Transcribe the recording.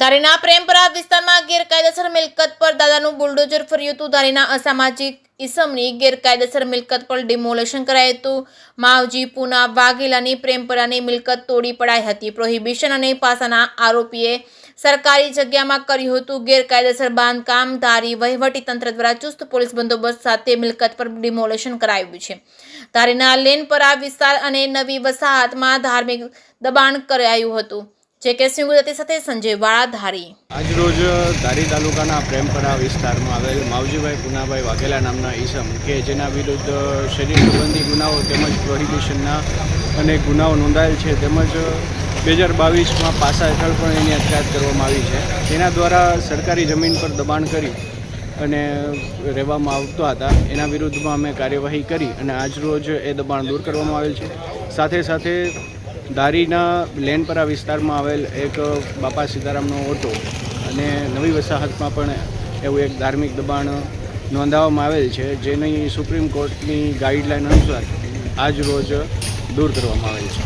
ધારીના પ્રેમપરા વિસ્તારમાં ગેરકાયદેસર મિલકત પર દાદાનું બુલડોઝર ફર્યું હતું। ધારીના અસામાજિક ઇસમની ગેરકાયદેસર મિલકત પર ડિમોલેશન કરાયું હતું। માવજી પૂના વાઘેલાની પ્રેમપરાની મિલકત તોડી પડાઈ હતી। પ્રોહિબિશન અને પાસાના આરોપીએ સરકારી જગ્યામાં કર્યું હતું ગેરકાયદેસર બાંધકામ। ધારી વહીવટીતંત્ર દ્વારા ચુસ્ત પોલીસ બંદોબસ્ત સાથે મિલકત પર ડિમોલેશન કરાયું છે। ધારીના લેનપરા વિસ્તાર અને નવી વસાહતમાં ધાર્મિક દબાણ કરાયું હતું। જે કે સિંગુદતી સાથે સંજય વાળા ધારી। આજરોજ ધારી તાલુકાના પ્રેમપરા વિસ્તારમાં આવેલ માવજીભાઈ પુનાભાઈ વાઘેલા નામના ઈસમ કે જેના વિરુદ્ધ શરીર સંબંધી ગુનાઓ તેમજ પ્રોહિબિશનના અનેક ગુનાઓ નોંધાયેલ છે તેમજ 2022માં પાસા હેઠળ પણ એની અટકાયત કરવામાં આવી છે। તેના દ્વારા સરકારી જમીન પર દબાણ કરી અને રહેવામાં આવતા હતા એના વિરુદ્ધમાં અમે કાર્યવાહી કરી અને આજરોજ એ દબાણ દૂર કરવામાં આવેલ છે। સાથે સાથે ધારીના લેનપરા વિસ્તારમાં આવેલ એક બાપા સીતારામનો ઓટો અને નવી વસાહતમાં પણ એવું એક ધાર્મિક દબાણ નોંધાવવામાં આવેલ છે જેની સુપ્રીમ કોર્ટની ગાઈડલાઈન અનુસાર આજ રોજ દૂર કરવામાં આવેલ છે।